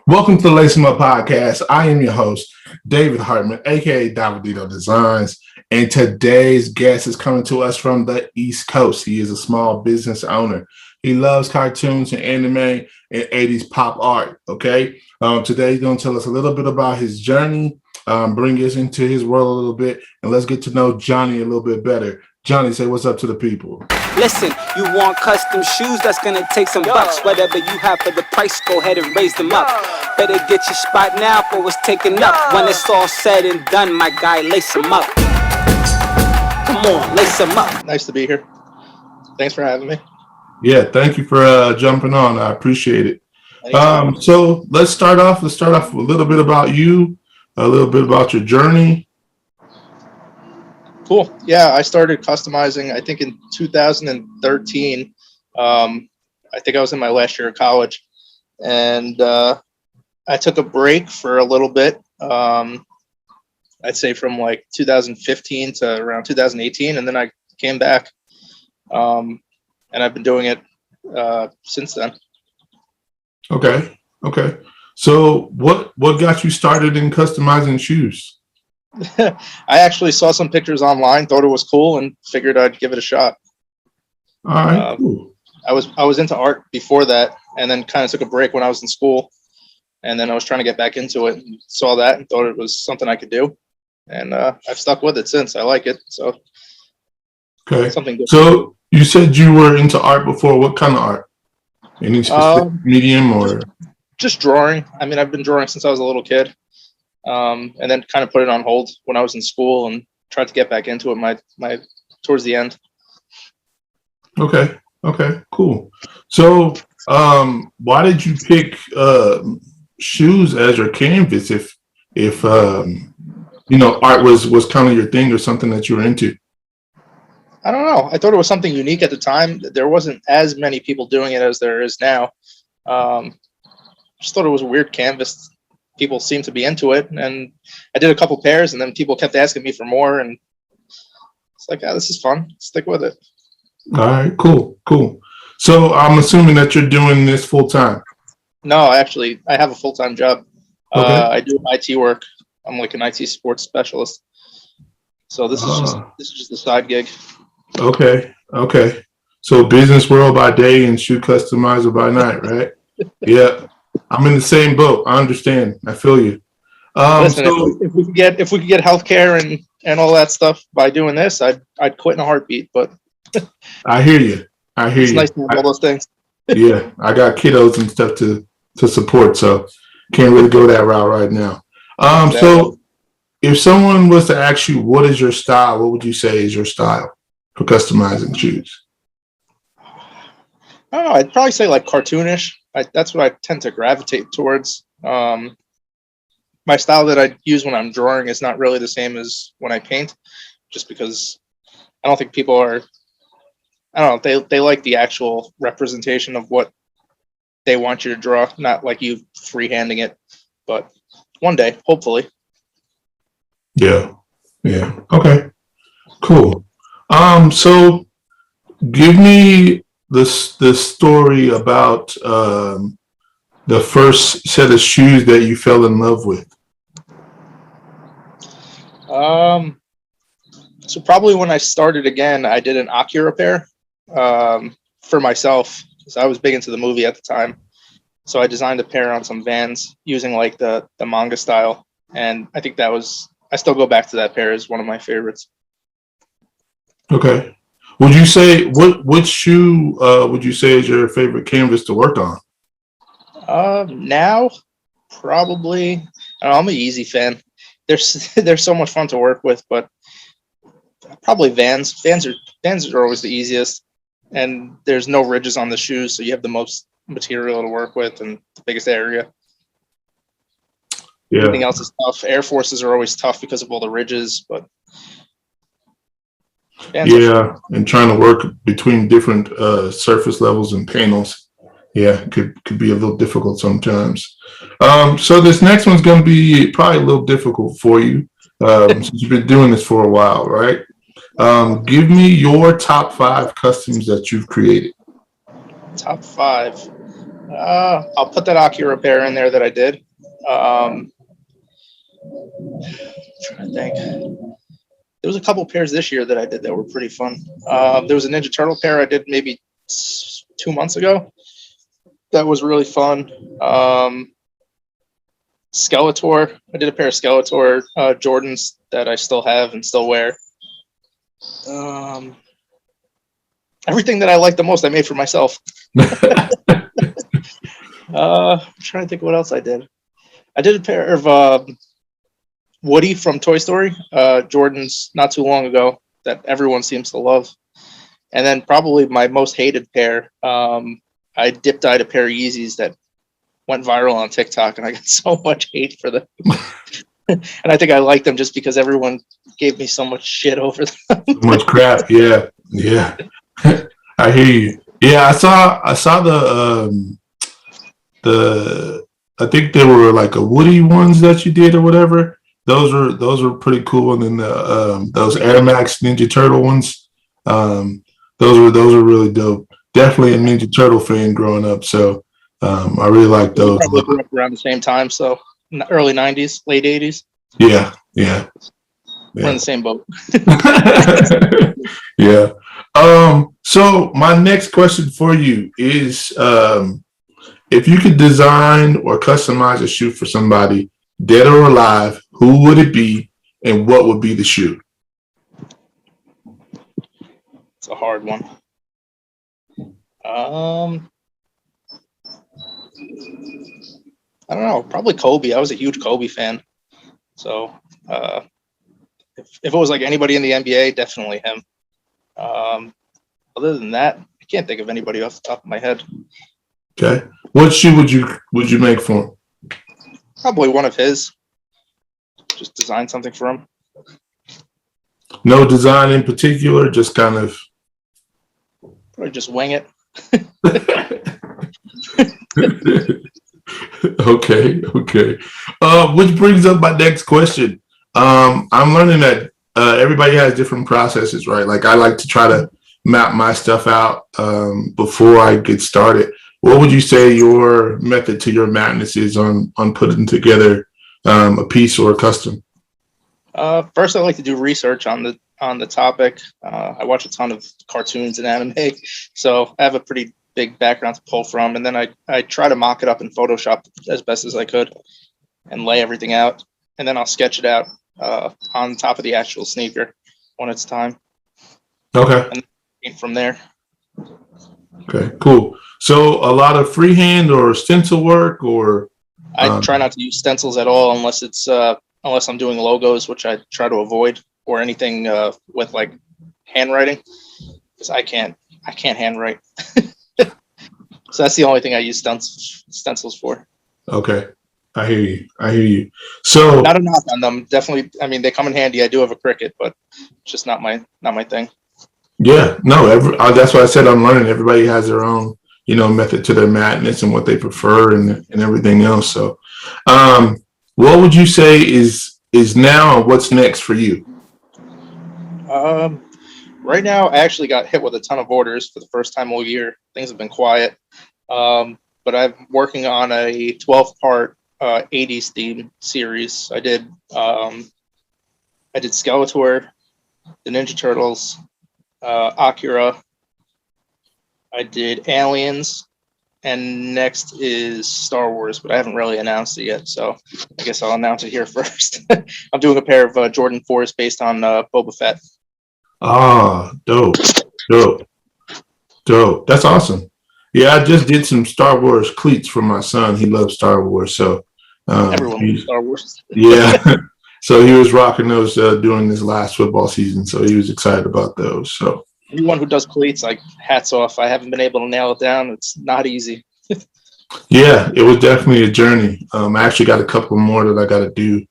Welcome to the Lace 'em Up podcast. I am your host, David Hartman, aka Davidedo Designs, and today's guest is coming to us from the East Coast. He is a small business owner. He loves cartoons and anime and 80s pop art. Okay, today he's going to tell us a little bit about his journey, bring us into his world a little bit, and let's get to know Johnny a little bit better. Johnny, say what's up to the people. Listen, you want custom shoes? That's gonna take some bucks. Whatever you have for the price, go ahead and raise them up. Better get your spot now for it's taken up. When it's all said and done, my guy, lace them up. Come on, lace them up. Nice to be here. Thanks for having me. Yeah, thank you for jumping on. I appreciate it. So let's start off with a little bit about you, a little bit about your journey. Cool. Yeah, I started customizing, I think, in 2013. I think I was in my last year of college. And I took a break for a little bit. I'd say from like 2015 to around 2018. And then I came back. And I've been doing it since then. Okay. So what got you started in customizing shoes? I actually saw some pictures online, thought it was cool, and figured I'd give it a shot. All right, cool. I was into art before that, and then kind of took a break when I was in school, and then I was trying to get back into it, and saw that, and thought it was something I could do, and I've stuck with it since. I like it, so. Okay. Something good. So you said you were into art before. What kind of art? Any specific medium or? Just drawing. I mean, I've been drawing since I was a little kid. And then kind of put it on hold when I was in school and tried to get back into it towards the end. Okay, cool. So why did you pick shoes as your canvas if art was kind of your thing or something that you were into? I don't know. I thought it was something unique at the time. There wasn't as many people doing it as there is now. Just thought it was a weird canvas. People seem to be into it, and I did a couple pairs, and then people kept asking me for more, and it's like, this is fun. Stick with it. All right, cool. So I'm assuming that you're doing this full time. No, actually, I have a full-time job. Okay. I do IT work. I'm like an IT support specialist. So this is just a side gig. Okay. So business world by day and shoe customizer by night, right? Yeah. I'm in the same boat. I understand. I feel you. Listen, if we could get healthcare and all that stuff by doing this, I'd quit in a heartbeat. But I hear you. It's nice to have all those things. Yeah, I got kiddos and stuff to support, so can't really go that route right now. Exactly. So if someone was to ask you, what is your style? What would you say is your style for customizing shoes? I don't know. I'd probably say like cartoonish. That's what I tend to gravitate towards. My style that I use when I'm drawing is not really the same as when I paint, just because I don't think people are. I don't know. They like the actual representation of what they want you to draw, not like you freehanding it. But one day, hopefully. Yeah. Okay. Cool. So give me the story about the first set of shoes that you fell in love with. So probably when I started again, I did an Acura pair for myself because I was big into the movie at the time. So I designed a pair on some Vans using like the manga style, and I think I still go back to that pair as one of my favorites. Okay. Would you say which shoe would you say is your favorite canvas to work on? Now, probably. I don't know, I'm an Yeezy fan. They're so much fun to work with, but probably Vans. Vans are always the easiest, and there's no ridges on the shoes, so you have the most material to work with and the biggest area. Yeah. Everything else is tough. Air Forces are always tough because of all the ridges, but Vans and trying to work between different surface levels and panels, could be a little difficult sometimes. So this next one's going to be probably a little difficult for you since you've been doing this for a while, right? Give me your top 5 customs that you've created. Top 5. I'll put that Akira pair in there that I did. Trying to think. There was a couple pairs this year that I did that were pretty fun. There was a Ninja Turtle pair I did maybe 2 months ago. That was really fun. Skeletor. I did a pair of Skeletor Jordans that I still have and still wear. Everything that I like the most, I made for myself. I'm trying to think what else I did. I did a pair of Woody from Toy Story Jordans not too long ago that everyone seems to love. And then probably my most hated pair, I dip-dyed a pair of Yeezys that went viral on TikTok, and I got so much hate for them. And I think I liked them just because everyone gave me so much shit over them. So much crap. Yeah. I hear you. Yeah, I saw the I think they were like a Woody ones that you did or whatever. Those were pretty cool. And then those Air Max Ninja Turtle ones, those were really dope. Definitely a Ninja Turtle fan growing up, so I really like those. Probably grew up around the same time, so early '90s, late '80s. Yeah. We're in the same boat. Yeah. So my next question for you is, if you could design or customize a shoe for somebody, dead or alive, who would it be, and what would be the shoe? It's a hard one. I don't know. Probably Kobe. I was a huge Kobe fan. So if it was like anybody in the NBA, definitely him. Other than that, I can't think of anybody off the top of my head. Okay. What shoe would you make for him? Probably one of his. Just design something for him. No design in particular, just kind of. Probably just wing it. Okay. Which brings up my next question. I'm learning that everybody has different processes, right? Like I like to try to map my stuff out before I get started. What would you say your method to your madness is on putting together a piece or a custom? First, I like to do research on the topic. I watch a ton of cartoons and anime, so I have a pretty big background to pull from. And then I try to mock it up in Photoshop as best as I could and lay everything out. And then I'll sketch it out on top of the actual sneaker when it's time. Okay. And then from there. Okay, cool. So a lot of freehand or stencil work, or I try not to use stencils at all unless it's unless I'm doing logos, which I try to avoid, or anything with like handwriting, because I can't handwrite. So that's the only thing I use stencils for. Okay, I hear you. So not a knock on them. Definitely, I mean, they come in handy. I do have a Cricut, but it's just not my thing. Yeah, no, that's why I said I'm learning. Everybody has their own, method to their madness and what they prefer and everything else. So, what would you say is now what's next for you? Right now, I actually got hit with a ton of orders for the first time all year. Things have been quiet, but I'm working on a 12-part 80s theme series. I did Skeletor, the Ninja Turtles, Akira. I did Aliens, and next is Star Wars, but I haven't really announced it yet, so I guess I'll announce it here first. I'm doing a pair of Jordan 4s based on Boba Fett. Ah, dope. That's awesome. Yeah, I just did some Star Wars cleats for my son. He loves Star Wars, so everyone loves Star Wars. Yeah, so he was rocking those during this last football season, so he was excited about those. So anyone who does cleats, like, hats off. I haven't been able to nail it down. It's not easy. Yeah, it was definitely a journey. I actually got a couple more that I got to do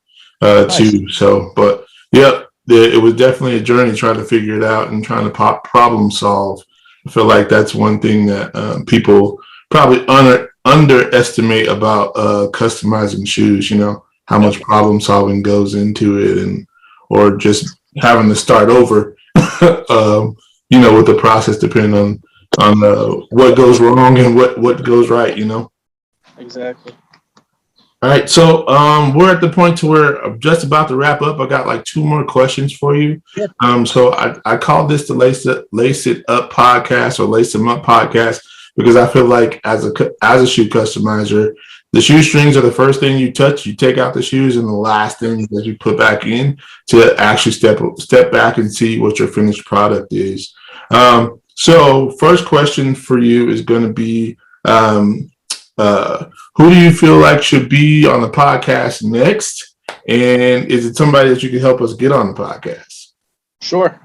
too. So, but yeah. It was definitely a journey trying to figure it out and trying to problem solve. I feel like that's one thing that people probably underestimate about customizing shoes, how much problem solving goes into it, or just having to start over, with the process, depending on what goes wrong and what goes right. Exactly. All right, so we're at the point to where I'm just about to wrap up. I got like 2 more questions for you. Yeah. So I call this the Lace It Up podcast or Lace Them Up podcast because I feel like as a shoe customizer, the shoestrings are the first thing you touch. You take out the shoes, and the last thing that you put back in to actually step back and see what your finished product is. So first question for you is going to be. Who do you feel like should be on the podcast next? And is it somebody that you can help us get on the podcast? Sure.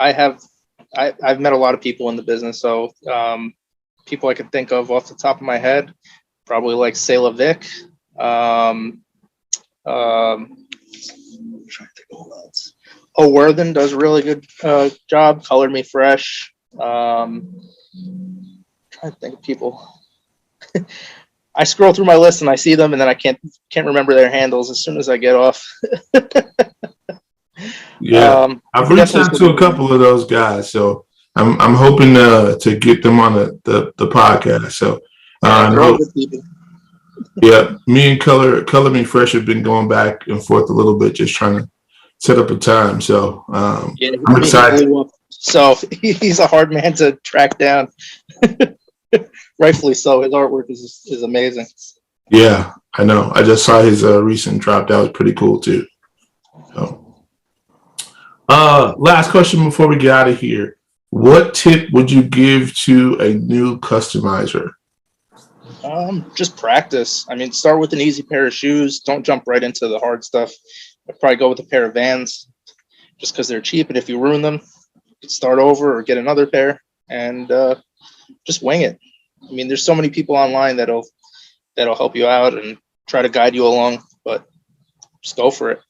I've met a lot of people in the business. So people I could think of off the top of my head, probably like Sayla Vic. Trying to think of who else. Worthen does a really good job. Colored Me Fresh. Trying to think of people. I scroll through my list and I see them, and then I can't remember their handles as soon as I get off. Yeah, I've reached out to a couple of those guys, so I'm hoping to get them on the podcast. So yeah, me and Color Me Fresh have been going back and forth a little bit, just trying to set up a time. So I'm excited. So he's a hard man to track down. Rightfully so. His artwork is amazing. Yeah, I know. I just saw his recent drop. That was pretty cool too. So, last question before we get out of here. What tip would you give to a new customizer? Just practice. I mean, start with an easy pair of shoes. Don't jump right into the hard stuff. I'd probably go with a pair of Vans just because they're cheap. And if you ruin them, you could start over or get another pair and just wing it. I mean, there's so many people online that'll help you out and try to guide you along, but just go for it.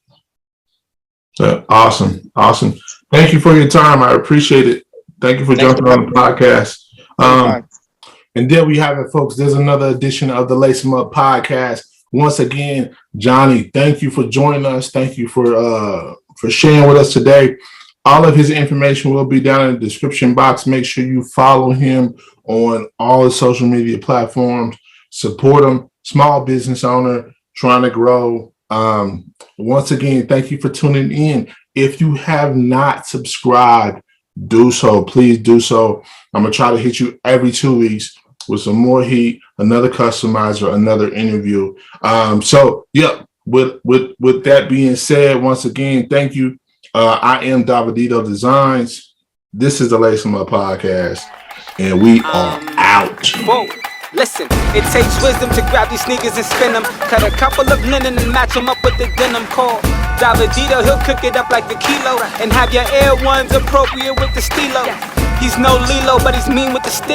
Awesome. Thank you for your time. I appreciate it. Thank you for jumping on the podcast. And there we have it, folks. There's another edition of the Lace 'Em Up podcast. Once again, Johnny, thank you for joining us. Thank you for sharing with us today. All of his information will be down in the description box. Make sure you follow him on all the social media platforms. Support him. Small business owner trying to grow. Once again, thank you for tuning in. If you have not subscribed, do so. Please do so. I'm going to try to hit you every 2 weeks with some more heat, another customizer, another interview. So, yeah, with that being said, once again, thank you. I am Davidedo Designs. This is the Lace 'Em Up podcast, and we are out. Whoa. Listen, it takes wisdom to grab these sneakers and spin them. Cut a couple of linen and match them up with the denim called Davidedo. He'll cook it up like a kilo and have your Air Ones appropriate with the stilo. He's no Lilo, but he's mean with the stick.